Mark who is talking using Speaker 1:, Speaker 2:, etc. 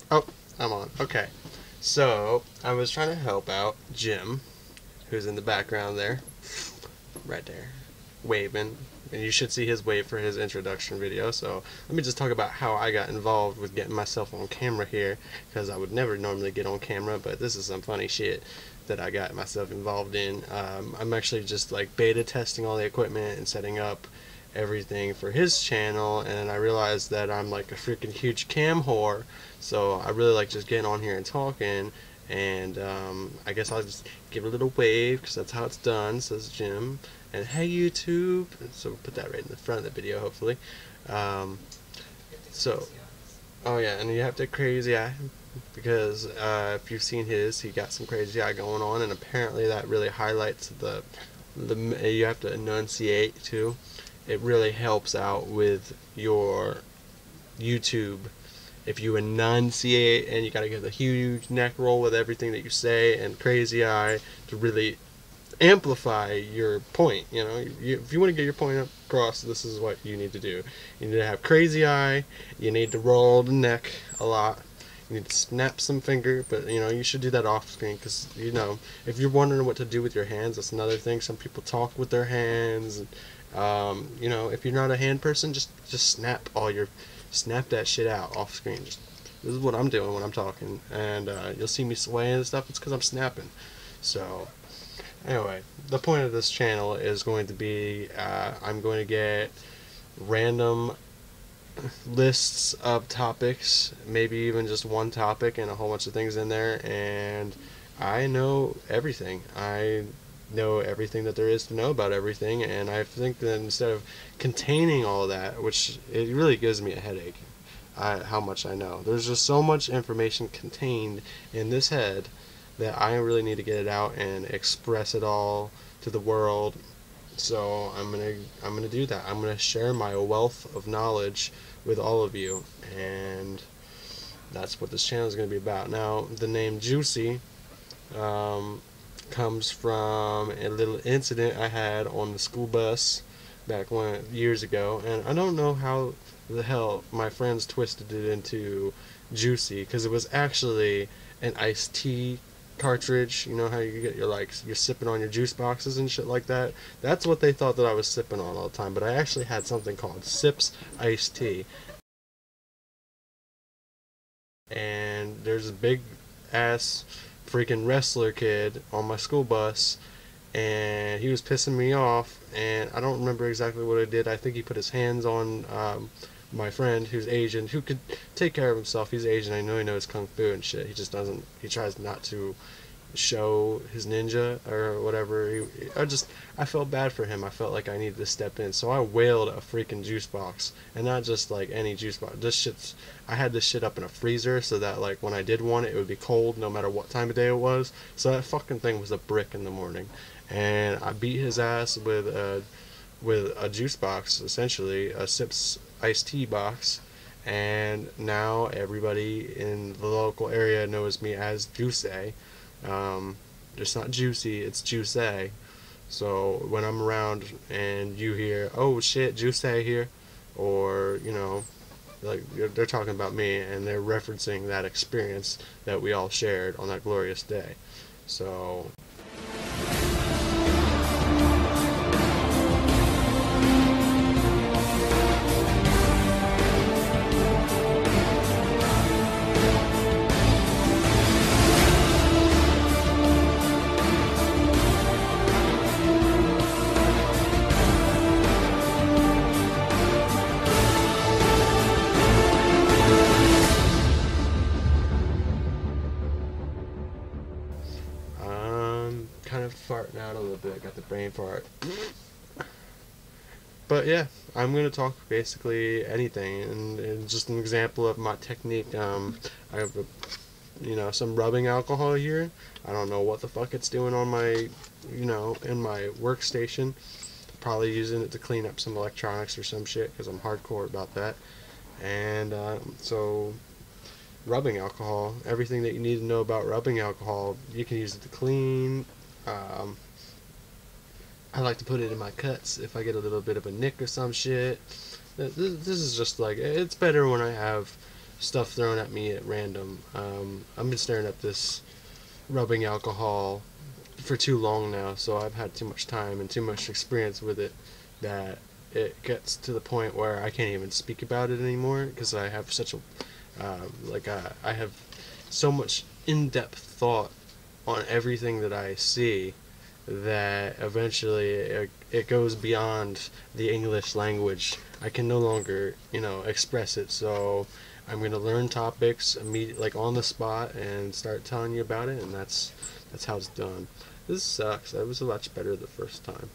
Speaker 1: Oh, I'm on. Okay. So, I was trying to help out Jim, who's in the background there. Right there. Waving. And you should see his wave for his introduction video. So, let me just talk about how I got involved with getting myself on camera here. Because I would never normally get on camera, but this is some funny shit that I got myself involved in. I'm actually just like beta testing all the equipment and setting up everything for his channel, and I realized that I'm like a freaking huge cam whore, so I really like just getting on here and talking, and I guess I'll just give a little wave, because that's how it's done, says Jim, and hey YouTube, so we'll put that right in the front of the video, hopefully. um, so, oh yeah, and you have the crazy eye, because if you've seen his, he got some crazy eye going on, and apparently that really highlights the you have to enunciate too. It really helps out with your YouTube if you enunciate, and you gotta get the huge neck roll with everything that you say, and crazy eye to really amplify your point. You know, if you want to get your point across, this is what you need to do. You need to have crazy eye. You need to roll the neck a lot. You need to snap some finger, but you know you should do that off screen, because you know if you're wondering what to do with your hands, that's another thing. Some people talk with their hands. And, you know, if you're not a hand person, just snap that shit out off screen. This is what I'm doing when I'm talking, and you'll see me swaying and stuff. It's because I'm snapping. So anyway, the point of this channel is going to be I'm going to get random lists of topics, maybe even just one topic and a whole bunch of things in there, and I know everything. I know everything that there is to know about everything, and I think that instead of containing all that, which it really gives me a headache, how much I know. There's just so much information contained in this head that I really need to get it out and express it all to the world. So I'm gonna do that. I'm gonna share my wealth of knowledge with all of you, and that's what this channel is gonna be about. Now, the name Juicy comes from a little incident I had on the school bus back years ago, and I don't know how the hell my friends twisted it into Juicy, because it was actually an iced tea cartridge. You know how you get you're sipping on your juice boxes and shit like that. That's what they thought that I was sipping on all the time, but I actually had something called Sips iced tea. And there's a big ass freaking wrestler kid on my school bus, and he was pissing me off, and I don't remember exactly what I did. I think he put his hands on my friend who's Asian, who could take care of himself. He's Asian. I know he knows kung fu and shit. He just doesn't. He tries not to show his ninja or whatever. I felt bad for him. I felt like I needed to step in, so I whaled a freaking juice box, and not just like any juice box. I had this shit up in a freezer so that like when I did want it, it would be cold no matter what time of day it was. So that fucking thing was a brick in the morning, and I beat his ass with a juice box, essentially a Sips iced tea box, and now everybody in the local area knows me as Juice. It's not Juicy, it's Juice. So when I'm around and you hear, oh shit, Juice here, or you know, like they're talking about me, and they're referencing that experience that we all shared on that glorious day. So I'm kind of farting out a little bit. I got the brain fart. But yeah, I'm going to talk basically anything, and just an example of my technique. I have some rubbing alcohol here. I don't know what the fuck it's doing on my, in my workstation. Probably using it to clean up some electronics or some shit, because I'm hardcore about that. And so rubbing alcohol, everything that you need to know about rubbing alcohol, you can use it to clean. I like to put it in my cuts if I get a little bit of a nick or some shit. This is just like, it's better when I have stuff thrown at me at random. I've been staring at this rubbing alcohol for too long now, so I've had too much time and too much experience with it that it gets to the point where I can't even speak about it anymore because I have such a I have so much in-depth thought on everything that I see that eventually it goes beyond the English language. I can no longer, express it. So I'm gonna learn topics like on the spot and start telling you about it, and that's how it's done. This sucks. That was much better the first time.